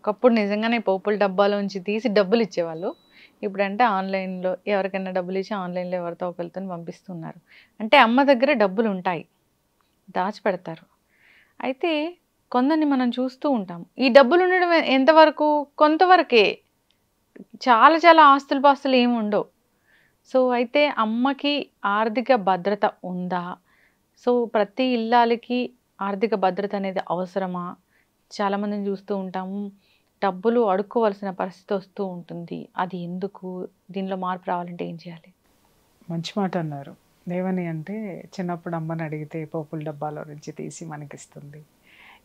ఒకప్పుడు నిజంగానే పోపుల డబ్బాలోంచి తీసి డబ్బులు ఇచ్చేవాళ్ళు. ఇప్పుడంటే ఆన్‌లైన్‌లో ఎవరికైనా డబ్బులు ఇచ్చి ఆన్‌లైన్‌లో ఎవరితో ఒకళ్ళతోని పంపిస్తున్నారు. అంటే అమ్మ దగ్గర డబ్బులుంటాయి. దాచిపెడతారు. అయితే కొందరిని మనం చూస్తూ ఉంటాం. ఈ డబ్బులుండడం ఎంతవరకు? కొంతవరకే. చాలా చాలా ఆస్తులు-పాస్తులు ఏమి ఉండవు. సో, అయితే అమ్మకి ఆర్థిక భద్రత ఉందా? సో, ప్రతి ఇల్లాలికి ఆర్థిక భద్రత అనేది అవసరమా? చాలామందిని చూస్తూ ఉంటాము. డబ్బులు అడుక్కోవాల్సిన పరిస్థితి వస్తూ ఉంటుంది. అది ఎందుకు? దీనిలో మార్పు రావాలంటే ఏం చేయాలి? మంచి మాట అన్నారు. ఏమని అంటే చిన్నప్పుడు అమ్మని అడిగితే పోపుల డబ్బాలో నుంచి తీసి మనకిస్తుంది.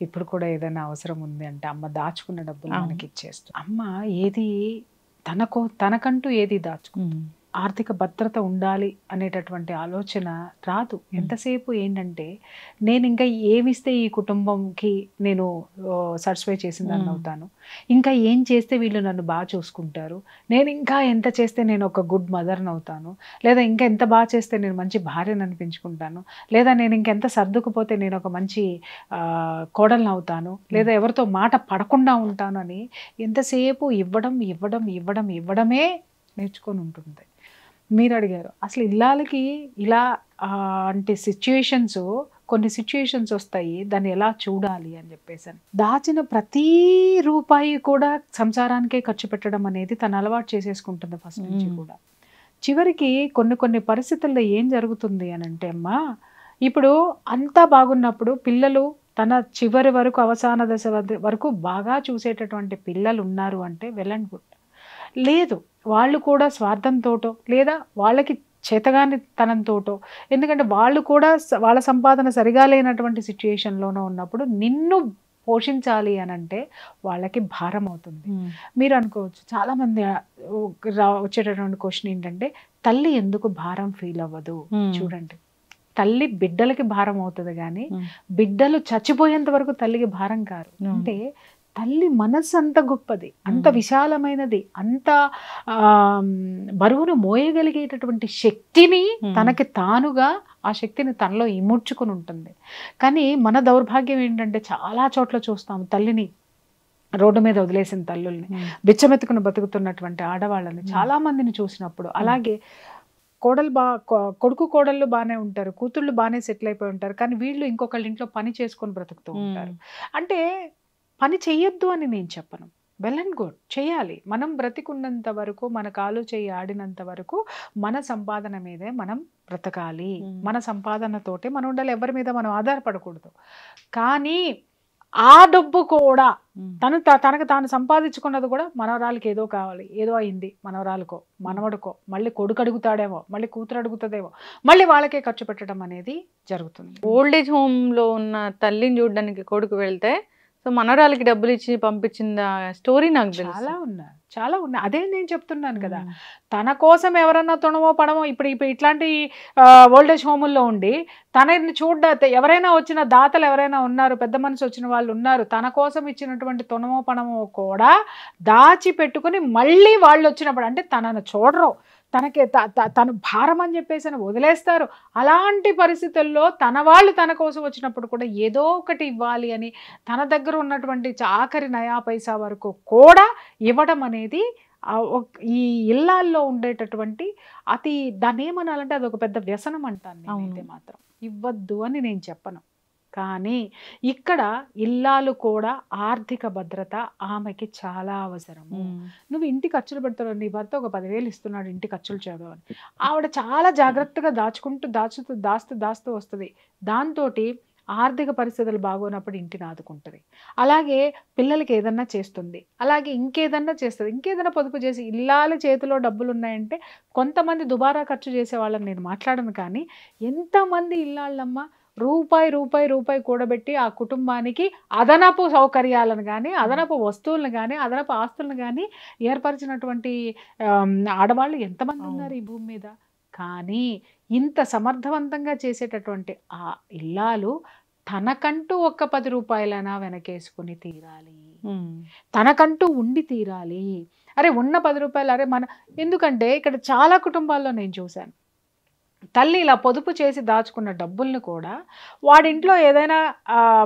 ఇప్పుడు కూడా ఏదైనా అవసరం ఉంది అంటే అమ్మ దాచుకున్న డబ్బులు అవును. మనకిచ్చేస్తుంది. అమ్మ ఏది తనకంటూ ఏది దాచుకోదు. ఆర్థిక భద్రత ఉండాలి అనేటటువంటి ఆలోచన రాదు. ఎంతసేపు ఏంటంటే నేను ఇంకా ఏమిస్తే ఈ కుటుంబంకి నేను సాటిస్ఫై చేసిందని అవుతాను, ఇంకా ఏం చేస్తే వీళ్ళు నన్ను బాగా చూసుకుంటారు, నేను ఇంకా ఎంత చేస్తే నేను ఒక గుడ్ మదర్ని అవుతాను, లేదా ఇంకా ఎంత బాగా చేస్తే నేను మంచి భార్యను అనిపించుకుంటాను, లేదా నేను ఇంకెంత సర్దుకుపోతే నేను ఒక మంచి కోడల్ని అవుతాను, లేదా ఎవరితో మాట పడకుండా ఉంటాను అని ఎంతసేపు ఇవ్వడమే నేర్చుకొని ఉంటుంది. మీరు అడిగారు అసలు ఇల్లాలకి ఇలా అంటే కొన్ని సిచ్యుయేషన్స్ వస్తాయి, దాన్ని ఎలా చూడాలి అని చెప్పేసి. దాచిన ప్రతి రూపాయి కూడా సంసారానికే ఖర్చు పెట్టడం అనేది తను అలవాటు చేసేసుకుంటుంది ఫస్ట్ నుంచి కూడా. చివరికి కొన్ని పరిస్థితుల్లో ఏం జరుగుతుంది అని అంటే అమ్మా, ఇప్పుడు అంతా బాగున్నప్పుడు పిల్లలు తన చివరి వరకు అవసాన దశ వరకు బాగా చూసేటటువంటి పిల్లలు ఉన్నారు అంటే వెల్ అండ్ గుడ్. లేదు, వాళ్ళు కూడా స్వార్థంతోటో లేదా వాళ్ళకి చేతగాని తనంతోటో, ఎందుకంటే వాళ్ళు కూడా వాళ్ళ సంపాదన సరిగా లేనటువంటి సిచ్యుయేషన్లోనో ఉన్నప్పుడు నిన్ను పోషించాలి అని అంటే వాళ్ళకి భారం అవుతుంది. మీరు అనుకోవచ్చు చాలామంది వచ్చేటటువంటి క్వశ్చన్ ఏంటంటే తల్లి ఎందుకు భారం ఫీల్ అవ్వదు? చూడండి, తల్లి బిడ్డలకి భారం అవుతుంది కానీ బిడ్డలు చచ్చిపోయేంత వరకు తల్లికి భారం కారు. అంటే తల్లి మనస్సు అంత గొప్పది, అంత విశాలమైనది, అంత బరువును మోయగలిగేటటువంటి శక్తిని తనకి తానుగా ఆ శక్తిని తనలో ఇముడ్చుకుని ఉంటుంది. కానీ మన దౌర్భాగ్యం ఏంటంటే చాలా చోట్ల చూస్తాం తల్లిని రోడ్డు మీద వదిలేసిన తల్లుల్ని, బిచ్చమెత్తుకుని బతుకుతున్నటువంటి ఆడవాళ్ళని చాలా మందిని చూసినప్పుడు. అలాగే కొడుకు కోడళ్ళు బాగానే ఉంటారు, కూతుళ్ళు బాగానే సెటిల్ అయిపోయి ఉంటారు, కానీ వీళ్ళు ఇంకొకళ్ళ ఇంట్లో పని చేసుకొని బ్రతుకుతూ ఉంటారు. అంటే పని చెయ్యొద్దు అని నేను చెప్పను, వెల్ అండ్ గుడ్, చేయాలి. మనం బ్రతికున్నంత వరకు, మన కాలు చేయి ఆడినంత వరకు మన సంపాదన మీదే మనం బ్రతకాలి. మన సంపాదనతోటే మనం ఉండాలి, ఎవరి మీద మనం ఆధారపడకూడదు. కానీ ఆ డబ్బు కూడా తనకు తాను సంపాదించుకున్నది కూడా మనవరాలకి ఏదో కావాలి, ఏదో అయింది మనవరాలకో మనవడికో, మళ్ళీ కొడుకు అడుగుతాడేమో, మళ్ళీ కూతురు అడుగుతుందేమో, మళ్ళీ వాళ్ళకే ఖర్చు పెట్టడం అనేది జరుగుతుంది. ఓల్డ్ ఏజ్ హోమ్‌లో ఉన్న తల్లిని చూడడానికి కొడుకు వెళ్తే సో మనవరాలకి డబ్బులు ఇచ్చి పంపించిన స్టోరీ నాకు చాలా ఉన్నాయి. అదే నేను చెప్తున్నాను కదా, తన కోసం ఎవరన్నా తుణమో పడమో ఇప్పుడు ఇట్లాంటి ఓల్డేజ్ హోముల్లో ఉండి తనని ఎవరైనా వచ్చిన దాతలు ఎవరైనా ఉన్నారు, పెద్ద మనిషి వచ్చిన వాళ్ళు ఉన్నారు, తన కోసం ఇచ్చినటువంటి తుణమో పడమో కూడా దాచి పెట్టుకుని మళ్ళీ వాళ్ళు వచ్చినప్పుడు అంటే తనను చూడరు, తను భారం అని చెప్పేసి వదిలేస్తారు. అలాంటి పరిస్థితుల్లో తన వాళ్ళు తన కోసం వచ్చినప్పుడు కూడా ఏదో ఒకటి ఇవ్వాలి అని తన దగ్గర ఉన్నటువంటి ఆఖరి నయా పైసా వరకు కూడా ఇవ్వడం అనేది ఈ ఇళ్ళల్లో ఉండేటటువంటి దాన్ని ఏమనాలంటే అది ఒక పెద్ద వ్యసనం అంటాను నేనైతే మాత్రం. ఇవ్వద్దు అని నేను చెప్పను, కానీ ఇక్కడ ఇల్లాలు కూడా ఆర్థిక భద్రత ఆమెకి చాలా అవసరము. నువ్వు ఇంటి ఖర్చులు పెడతావు, నీ భర్త ఒక 10,000 ఇస్తున్నాడు ఇంటి ఖర్చులు చేయడం, ఆవిడ చాలా జాగ్రత్తగా దాస్తూ వస్తుంది. దాంతో ఆర్థిక పరిస్థితులు బాగోనప్పుడు ఇంటిని ఆదుకుంటుంది, అలాగే పిల్లలకి ఏదన్నా చేస్తుంది, అలాగే ఇంకేదన్నా చేస్తుంది, ఇంకేదన్నా పొదుపు చేసి. ఇల్లాల చేతిలో డబ్బులు ఉన్నాయంటే కొంతమంది దుబారా ఖర్చు చేసే వాళ్ళని నేను మాట్లాడను, కానీ ఎంతమంది ఇల్లాళ్ళమ్మ రూపాయి కూడబెట్టి ఆ కుటుంబానికి అదనపు సౌకర్యాలను కానీ, అదనపు వస్తువులను కానీ, అదనపు ఆస్తులను కానీ ఏర్పరిచినటువంటి ఆడవాళ్ళు ఎంతమంది ఉన్నారు ఈ భూమి మీద. కానీ ఇంత సమర్థవంతంగా చేసేటటువంటి ఆ ఇల్లాలు తనకంటూ ఒక్క 10 రూపాయలైనా వెనకేసుకుని తీరాలి, తనకంటూ ఉండి తీరాలి. అరే ఉన్న 10 రూపాయలు, అరే ఎందుకంటే ఇక్కడ చాలా కుటుంబాల్లో నేను చూశాను, తల్లి ఇలా పొదుపు చేసి దాచుకున్న డబ్బుల్ని కూడా వాడింట్లో ఏదైనా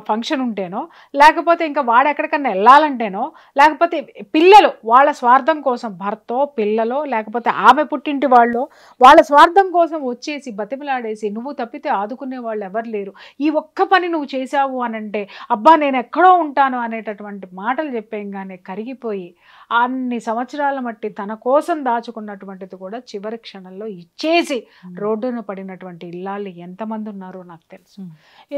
ఫంక్షన్ ఉంటేనో, లేకపోతే ఇంకా వాడు ఎక్కడికన్నా వెళ్ళాలంటేనో, లేకపోతే పిల్లలు వాళ్ళ స్వార్థం కోసం భర్తో పిల్లలో, లేకపోతే ఆమె పుట్టింటి వాళ్ళు వాళ్ళ స్వార్థం కోసం వచ్చేసి బతిమలాడేసి నువ్వు తప్పితే ఆదుకునే వాళ్ళు ఎవరు లేరు, ఈ ఒక్క పని నువ్వు చేశావు అనంటే అబ్బా నేను ఎక్కడో ఉంటాను అనేటటువంటి మాటలు చెప్పేయంగానే కరిగిపోయి అన్ని సంవత్సరాల మట్టి తన కోసం దాచుకున్నటువంటిది కూడా చివరి క్షణంలో ఇచ్చేసి రోడ్డున పడినటువంటి ఇల్లాళ్ళు ఎంతమంది ఉన్నారో నాకు తెలుసు.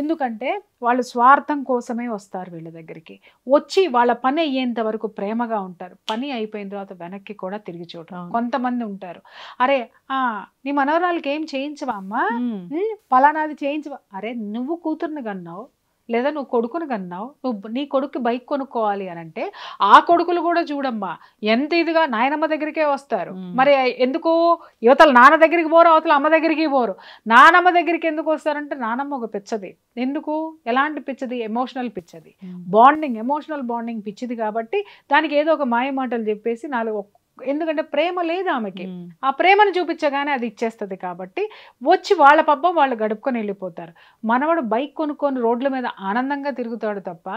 ఎందుకంటే వాళ్ళు స్వార్థం కోసమే వస్తారు వీళ్ళ దగ్గరికి, వచ్చి వాళ్ళ పని అయ్యేంత వరకు ప్రేమగా ఉంటారు, పని అయిపోయిన తర్వాత వెనక్కి కూడా తిరిగి చూడరు. కొంతమంది ఉంటారు, అరే నీ మనవరాలకి ఏం చేయించవా అమ్మా, పలానాది చేయించవా, అరే నువ్వు కూతుర్ని కన్నావు లేదా నువ్వు కొడుకుని కన్నావు, నువ్వు నీ కొడుకు బైక్ కొనుక్కోవాలి అని అంటే ఆ కొడుకులు కూడా చూడమ్మా ఎంత ఇదిగా నాయనమ్మ దగ్గరికే వస్తారు. మరి ఎందుకు యువతలు నాన్న దగ్గరికి పోరు, అవతల అమ్మ దగ్గరికి పోరు. నానమ్మ దగ్గరికి ఎందుకు వస్తారంటే నానమ్మ ఒక పిచ్చది. ఎందుకు, ఎలాంటి పిచ్చది, ఎమోషనల్ పిచ్చది, బాండింగ్, ఎమోషనల్ బాండింగ్ పిచ్చిది. కాబట్టి దానికి ఏదో ఒక మాయ మాటలు చెప్పేసి నాలుగు, ఎందుకంటే ప్రేమ లేదు ఆమెకి, ఆ ప్రేమను చూపించగానే అది ఇచ్చేస్తుంది. కాబట్టి వచ్చి వాళ్ళ పబ్బం వాళ్ళు గడుపుకొని వెళ్ళిపోతారు. మనవడు బైక్ కొనుక్కొని రోడ్ల మీద ఆనందంగా తిరుగుతాడు తప్ప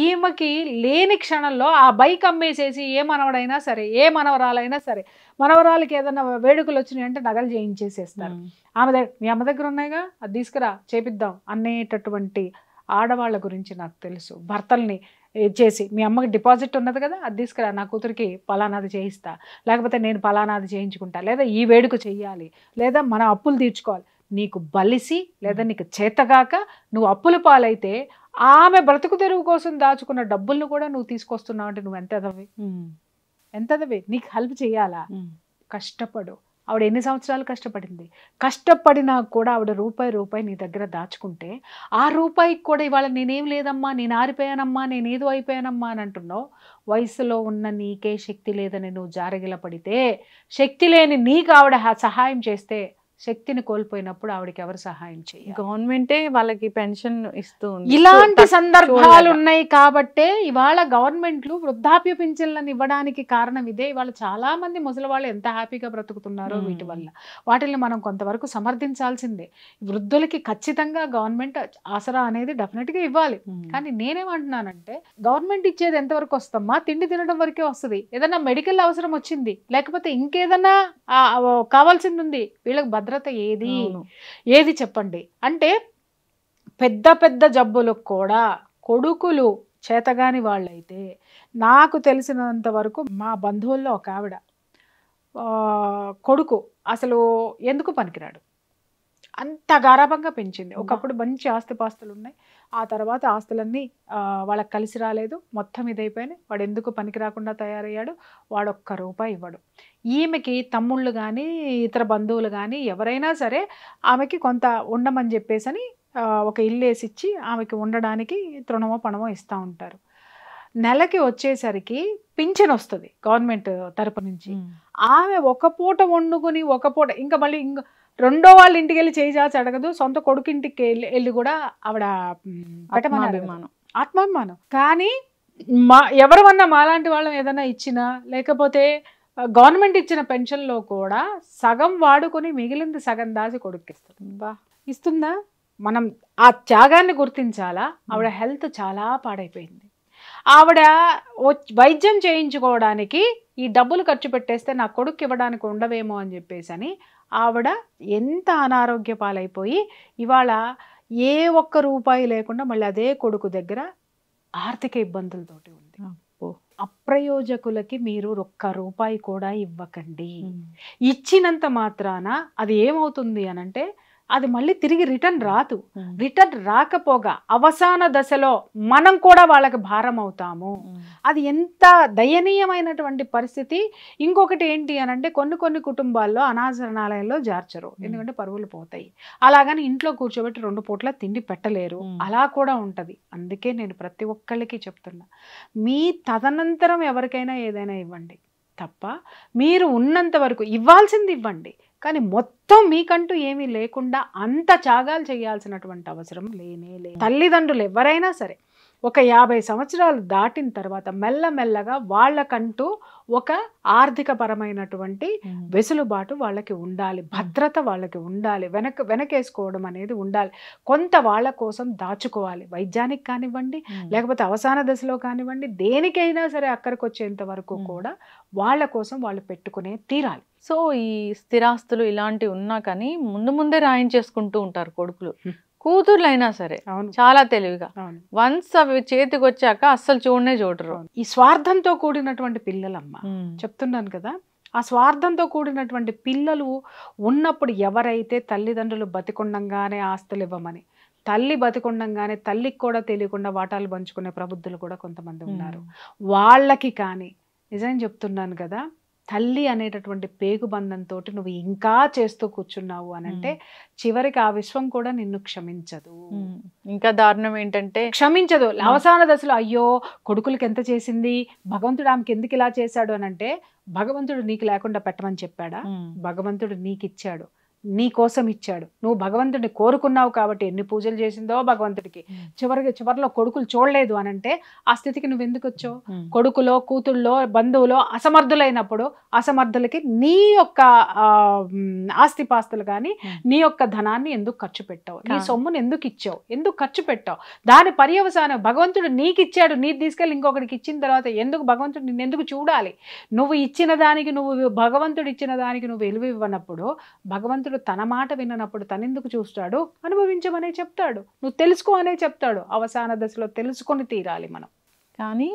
ఈమెకి లేని క్షణంలో ఆ బైక్ అమ్మేసేసి ఏ మనవడైనా సరే, ఏ మనవరాలైనా సరే, మనవరాలకి ఏదైనా వేడుకలు వచ్చినాయి అంటే నగలు చేయించేసేస్తారు. ఆమె దగ్గర, మీ అమ్మ దగ్గర ఉన్నాయిగా అది తీసుకురా చేపిద్దాం అనేటటువంటి ఆడవాళ్ళ గురించి నాకు తెలుసు. భర్తల్ని చేసి మీ అమ్మకి డిపాజిట్ ఉన్నది కదా అది తీసుకురా, నా కూతురికి పలానాది చేయిస్తా, లేకపోతే నేను పలానాది చేయించుకుంటా, లేదా ఈ వేడుక చెయ్యాలి, లేదా మన అప్పులు తీర్చుకోవాలి. నీకు బలిసి లేదా నీకు చేతగాక నువ్వు అప్పుల పాలైతే ఆమె బ్రతుకు తెరువు కోసం దాచుకున్న డబ్బులను కూడా నువ్వు తీసుకొస్తున్నావు అంటే నువ్వు ఎంతదవి నీకు హెల్ప్ చేయాలా? కష్టపడు. ఆవిడ ఎన్ని సంవత్సరాలు కష్టపడింది, కష్టపడినా కూడా ఆవిడ రూపాయి నీ దగ్గర దాచుకుంటే ఆ రూపాయికి కూడా ఇవాళ నేనేం లేదమ్మా, నేను ఆరిపోయానమ్మా, నేను ఏదో అయిపోయానమ్మా అని అంటున్నావు. వయసులో ఉన్న నీకే శక్తి లేదని నువ్వు జారగిల పడితే, శక్తి లేని నీకు ఆవిడ సహాయం చేస్తే, శక్తిని కోల్పోయినప్పుడు ఆవిడకి ఎవరు సహాయం చేయాలి? గవర్నమెంటే వాళ్ళకి పెన్షన్ ఇస్తుంది. ఇలాంటి సందర్భాలు ఉన్నాయి కాబట్టే ఇవాళ గవర్నమెంట్లు వృద్ధాప్య పింఛన్లను ఇవ్వడానికి కారణం ఇదే. ఇవాళ చాలా మంది ముసలి వాళ్ళు ఎంత హ్యాపీగా బ్రతుకుతున్నారో వీటి వల్ల. వాటిని మనం కొంతవరకు సమర్థించాల్సిందే. వృద్ధులకి ఖచ్చితంగా గవర్నమెంట్ ఆసరా అనేది డెఫినెట్గా ఇవ్వాలి. కానీ నేనేమంటున్నానంటే గవర్నమెంట్ ఇచ్చేది ఎంతవరకు వస్తమ్మా, తిండి తినడం వరకే వస్తుంది. ఏదన్నా మెడికల్ అవసరం వచ్చింది, లేకపోతే ఇంకేదన్నా కావాల్సింది ఉంది, వీళ్ళకి భద్రత ఏది చెప్పండి? అంటే పెద్ద పెద్ద జబ్బులకు కూడా కొడుకులు చేతగాని వాళ్ళైతే, నాకు తెలిసినంత వరకు మా బంధువుల్లో ఒక ఆవిడ కొడుకు అసలు ఎందుకు పనికిరాడు, అంత గారాభంగా పెంచింది. ఒకప్పుడు మంచి ఆస్తిపాస్తులు ఉన్నాయి, ఆ తర్వాత ఆస్తులన్నీ వాళ్ళకి కలిసి రాలేదు, మొత్తం ఇదైపోయినాయి. వాడు ఎందుకు పనికి రాకుండా తయారయ్యాడు, వాడు ఒక్క రూపాయి ఇవ్వడు. ఈమెకి తమ్ముళ్ళు కానీ ఇతర బంధువులు కానీ ఎవరైనా సరే ఆమెకి కొంత ఉండమని చెప్పేసి ఒక ఇల్లు వేసిచ్చి ఆమెకి ఉండడానికి తృణమో పణమో ఇస్తూ ఉంటారు. నెలకి వచ్చేసరికి పింఛన్ వస్తుంది గవర్నమెంట్ తరపు నుంచి. ఆమె ఒక పూట వండుకుని ఒక పూట ఇంకా మళ్ళీ రెండో వాళ్ళ ఇంటికి వెళ్ళి చేయి చాచి అడగదు, సొంత కొడుకింటికి వెళ్ళి కూడా ఆవిడ ఆత్మాభిమానం. కానీ ఎవరన్నా మాలాంటి వాళ్ళం ఏదైనా ఇచ్చినా, లేకపోతే గవర్నమెంట్ ఇచ్చిన పెన్షన్లో కూడా సగం వాడుకొని మిగిలింది సగం దాచి కొడుక్కిస్తుంది. ఇస్తుందా? మనం ఆ త్యాగాన్ని గుర్తించాలా. ఆవిడ హెల్త్ చాలా పాడైపోయింది. ఆవిడ వైద్యం చేయించుకోవడానికి ఈ డబ్బులు ఖర్చు పెట్టేస్తే నా కొడుకు ఇవ్వడానికి ఉండవేమో అని చెప్పేసి అని ఆవిడ ఎంత అనారోగ్య పాలైపోయి ఇవాళ ఏ ఒక్క రూపాయి లేకుండా మళ్ళీ అదే కొడుకు దగ్గర ఆర్థిక ఇబ్బందులతోటి ఉంది. అప్రయోజకులకి మీరు ఒక్క రూపాయి కూడా ఇవ్వకండి. ఇచ్చినంత మాత్రాన అది ఏమవుతుంది అనంటే అది మళ్ళీ తిరిగి రిటర్న్ రాదు. రిటర్న్ రాకపోగా అవసాన దశలో మనం కూడా వాళ్ళకి భారం అవుతాము. అది ఎంత దయనీయమైనటువంటి పరిస్థితి. ఇంకొకటి ఏంటి అనంటే కొన్ని కుటుంబాల్లో అనాథాలయాల్లో జార్చరు, ఎందుకంటే పరువులు పోతాయి. అలాగని ఇంట్లో కూర్చోబెట్టి 2 పూట్ల తిండి పెట్టలేరు, అలా కూడా ఉంటది. అందుకే నేను ప్రతి ఒక్కళ్ళకి చెప్తున్నా, మీ తదనంతరం ఎవరికైనా ఏదైనా ఇవ్వండి తప్ప మీరు ఉన్నంత వరకు ఇవ్వాల్సింది ఇవ్వండి. కానీ మొత్తం మీకంటూ ఏమీ లేకుండా అంత త్యాగాలు చేయాల్సినటువంటి అవసరం లేనే లేదు. తల్లిదండ్రులు ఎవరైనా సరే ఒక 50 సంవత్సరాలు దాటిన తర్వాత మెల్లమెల్లగా వాళ్ళకంటూ ఒక ఆర్థిక పరమైనటువంటి వెసులుబాటు వాళ్ళకి ఉండాలి, భద్రత వాళ్ళకి ఉండాలి, వెనకేసుకోవడం అనేది ఉండాలి. కొంత వాళ్ళ కోసం దాచుకోవాలి, వైద్యానికి కానివ్వండి, లేకపోతే అవసాన దశలో కానివ్వండి, దేనికైనా సరే అక్కడికి వచ్చేంత వరకు కూడా వాళ్ళ కోసం వాళ్ళు పెట్టుకునే తీరాలి. సో ఈ స్థిరాస్తులు ఇలాంటివి ఉన్నా కానీ ముందే రాయించేసుకుంటూ ఉంటారు కొడుకులు, కూతుర్లు అయినా సరే చాలా తెలివిగా. వన్స్ అవి చేతికి వచ్చాక అస్సలు చూడరు. ఈ స్వార్థంతో కూడినటువంటి పిల్లలమ్మ, చెప్తున్నాను కదా, ఆ స్వార్థంతో కూడినటువంటి పిల్లలు ఉన్నప్పుడు ఎవరైతే తల్లిదండ్రులు బతికుండంగానే ఆస్తులు ఇవ్వమని, తల్లి బతికుండంగానే తల్లికి కూడా తెలియకుండా వాటాలు పంచుకునే ప్రబుద్ధులు కూడా కొంతమంది ఉన్నారు. వాళ్ళకి కానీ నిజం చెప్తున్నాను కదా, తల్లి అనేటటువంటి పేగుబంధంతో నువ్వు ఇంకా చేస్తూ కూర్చున్నావు అని అంటే చివరికి ఆ విశ్వం కూడా నిన్ను క్షమించదు. ఇంకా దారుణం ఏంటంటే క్షమించదు. అవసాన దశలో అయ్యో కొడుకులకి ఎంత చేసింది, భగవంతుడు ఆమెకి ఎందుకు ఇలా చేశాడు అని అంటే, భగవంతుడు నీకు లేకుండా పెట్టమని చెప్పాడా? భగవంతుడు నీకు ఇచ్చాడు, నీ కోసం ఇచ్చాడు. నువ్వు భగవంతుడిని కోరుకున్నావు కాబట్టి ఎన్ని పూజలు చేసిందో భగవంతుడికి. చివరిలో కొడుకులు చూడలేదు అని అంటే ఆ స్థితికి నువ్వు ఎందుకు వచ్చావు? కొడుకులో కూతుళ్ళో బంధువులో అసమర్థులైనప్పుడు అసమర్థులకి నీ యొక్క ఆస్తిపాస్తులు కానీ నీ యొక్క ధనాన్ని ఎందుకు ఖర్చు పెట్టావు? నీ సొమ్మును ఎందుకు ఇచ్చావు? ఎందుకు ఖర్చు పెట్టావు? దాని పర్యవసానం భగవంతుడు నీకు ఇచ్చాడు, నీ తీసుకెళ్ళి ఇంకొకరికి ఇచ్చిన తర్వాత ఎందుకు భగవంతుడు నిన్ను ఎందుకు చూడాలి? నువ్వు ఇచ్చిన దానికి, నువ్వు భగవంతుడు ఇచ్చిన దానికి నువ్వు విలువ ఇవ్వనప్పుడు, భగవంతుడు తన మాట విననప్పుడు తనెందుకు చూస్తాడు? అనుభవించమనే చెప్తాడు, నువ్వు తెలుసుకో అనే చెప్తాడు. అవసాన దశలో తెలుసుకొని తీరాలి మనం. కానీ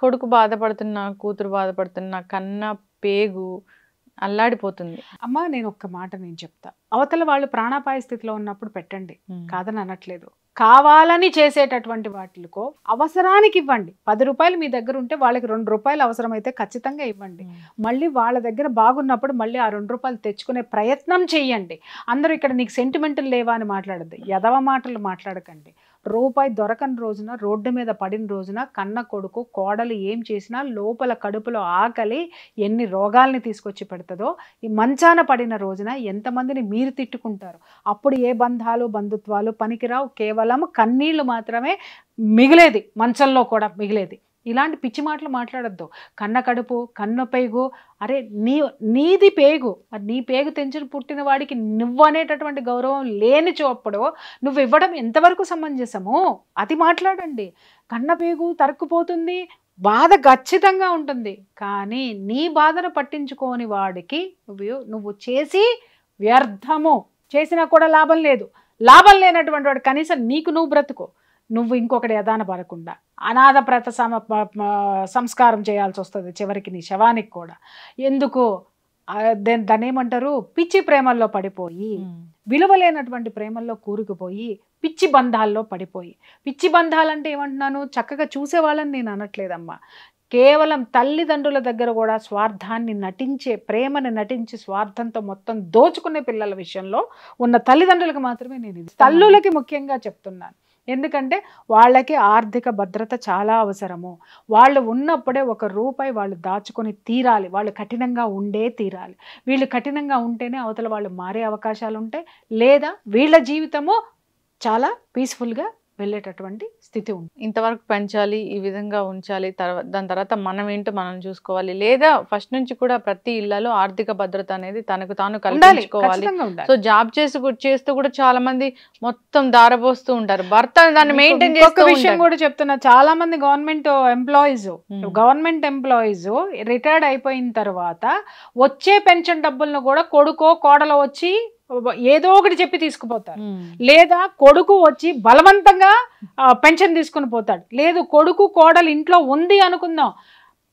కొడుకు బాధపడుతున్నా, కూతురు బాధపడుతున్నా, కన్న పేగు అల్లాడిపోతుంది. అమ్మా నేను ఒక్క మాట నేను చెప్తా, అవతల వాళ్ళు ప్రాణాపాయ స్థితిలో ఉన్నప్పుడు పెట్టండి, కాదని అనట్లేదు. కావాలని చేసేటటువంటి వాటికో అవసరానికి ఇవ్వండి. 10 రూపాయలు మీ దగ్గర ఉంటే వాళ్ళకి 2 రూపాయలు అవసరమైతే ఖచ్చితంగా ఇవ్వండి. మళ్ళీ వాళ్ళ దగ్గర బాగున్నప్పుడు మళ్ళీ ఆ 2 రూపాయలు తెచ్చుకునే ప్రయత్నం చెయ్యండి. అందరూ ఇక్కడ నీకు సెంటిమెంటల్ లేవా అని మాట్లాడద్దు, ఎదవ మాటలు మాట్లాడకండి. రూపాయి దొరకని రోజున, రోడ్డు మీద పడిన రోజున కన్న కొడుకు కోడలు ఏం చేసినా లోపల కడుపులో ఆకలి ఎన్ని రోగాల్ని తీసుకొచ్చి పెడుతుందో, ఈ మంచాన పడిన రోజున ఎంతమందిని మీరు తిట్టుకుంటారు. అప్పుడు ఏ బంధాలు బంధుత్వాలు పనికిరావు, కేవలం కన్నీళ్లు మాత్రమే మిగిలేది, మంచంలో కూడా మిగిలేది. ఇలాంటి పిచ్చి మాటలు మాట్లాడద్దు. కన్న కడుపు, కన్ను పేగు, అరే నీది పేగు, మరి నీ పేగు తెంచుని పుట్టిన వాడికి నువ్వు అనేటటువంటి గౌరవం లేని చోప్పుడు నువ్వు ఇవ్వడం ఎంతవరకు సమంజసము? అది మాట్లాడండి. కన్న పేగు తరుక్కుపోతుంది, బాధ ఖచ్చితంగా ఉంటుంది. కానీ నీ బాధను పట్టించుకోని వాడికి నువ్వు చేసి వ్యర్థము, చేసినా కూడా లాభం లేదు. లాభం లేనటువంటి వాడు కనీసం నీకు నువ్వు బ్రతుకు, నువ్వు ఇంకొకటి యదాన పడకుండా అనాథ ప్రత సంస్కారం చేయాల్సి వస్తుంది చివరికి నీ శవానికి కూడా. ఎందుకు? దాన్ని ఏమంటారు, పిచ్చి ప్రేమల్లో పడిపోయి, విలువలేనటువంటి ప్రేమల్లో కూరుకుపోయి, పిచ్చి బంధాల్లో పడిపోయి. పిచ్చి బంధాలంటే ఏమంటున్నాను, చక్కగా చూసేవాళ్ళని నేను అనట్లేదమ్మా. కేవలం తల్లిదండ్రుల దగ్గర కూడా స్వార్థాన్ని నటించే, ప్రేమను నటించి స్వార్థంతో మొత్తం దోచుకునే పిల్లల విషయంలో ఉన్న తల్లిదండ్రులకు మాత్రమే నేను ఇది, తల్లులకి ముఖ్యంగా చెప్తున్నాను. ఎందుకంటే వాళ్ళకి ఆర్థిక భద్రత చాలా అవసరము. వాళ్ళు ఉన్నప్పుడే 1 రూపాయి వాళ్ళు దాచుకొని తీరాలి, వాళ్ళు కఠినంగా ఉండే తీరాలి. వీళ్ళు కఠినంగా ఉంటేనే అవతల వాళ్ళు మారే అవకాశాలు ఉంటాయి, లేదా వీళ్ళ జీవితము చాలా పీస్ఫుల్గా వెళ్ళేటటువంటి స్థితి ఉంది. ఇంతవరకు పెంచాలి, ఈ విధంగా ఉంచాలి, దాని తర్వాత మనం ఏంటో మనం చూసుకోవాలి, లేదా ఫస్ట్ నుంచి కూడా ప్రతి ఇళ్లలో ఆర్థిక భద్రత అనేది తనకు తాను కల్పించుకోవాలి. సో జాబ్ చేస్తూ కూడా చాలా మంది మొత్తం దారబోస్తూ ఉంటారు, భర్త దాన్ని మెయింటైన్ చేస్తూ. విషయం కూడా చెప్తున్నా, చాలా మంది గవర్నమెంట్ ఎంప్లాయీస్ రిటైర్డ్ అయిపోయిన తర్వాత వచ్చే పెన్షన్ డబ్బులను కూడా కొడుకో కోడలో వచ్చి ఏదో ఒకటి చెప్పి తీసుకుపోతారు, లేదా కొడుకు వచ్చి బలవంతంగా పెన్షన్ తీసుకుని పోతాడు. లేదు కొడుకు కోడలు ఇంట్లో ఉంది అనుకుందాం,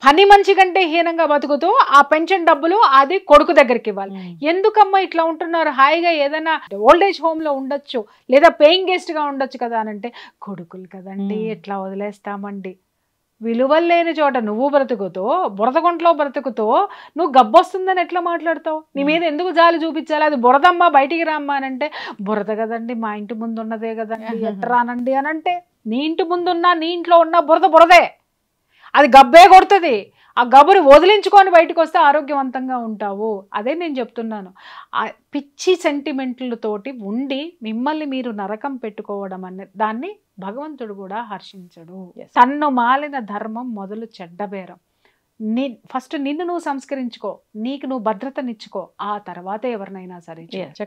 పని మనిషి కంటే హీనంగా బతుకుతూ ఆ పెన్షన్ డబ్బులు అది కొడుకు దగ్గరికి ఇవ్వాలి. ఎందుకమ్మా ఇట్లా ఉంటున్నారు? హాయిగా ఏదైనా ఓల్డేజ్ హోమ్ లో ఉండొచ్చు, లేదా పేయింగ్ గెస్ట్ గా ఉండొచ్చు కదా అని అంటే, కొడుకులు కదండి ఎట్లా వదిలేస్తామండి. విలువలు లేని చోట నువ్వు బ్రతుకుతూ, బురదగుంట్లో బ్రతుకుతూ నువ్వు గబ్బొస్తుందని ఎట్లా మాట్లాడతావు? నీ మీద ఎందుకు జాలి చూపించాలి? అది బురదమ్మా బయటికి రామ్మా అని అంటే, బురద కదండి మా ఇంటి ముందు ఉన్నదే కదండి ఎట్రానండి అని అంటే, నీ ఇంటి ముందున్నా నీ ఇంట్లో ఉన్న బురదే, అది గబ్బే కొడుతుంది. ఆ గబురు వదిలించుకొని బయటకు వస్తే ఆరోగ్యవంతంగా ఉంటావు. అదే నేను చెప్తున్నాను. ఆ పిచ్చి సెంటిమెంట్లతోటి ఉండి మిమ్మల్ని మీరు నరకం పెట్టుకోవడం అనే దాన్ని భగవంతుడు కూడా హర్షించడు. తన్ను మాలిన ధర్మం మొదలు చెడ్డబేరం. ఫస్ట్ నిన్ను నువ్వు సంస్కరించుకో, నీకు నువ్వు భద్రతనిచ్చుకో, ఆ తర్వాత ఎవరినైనా సరే. చక్కగా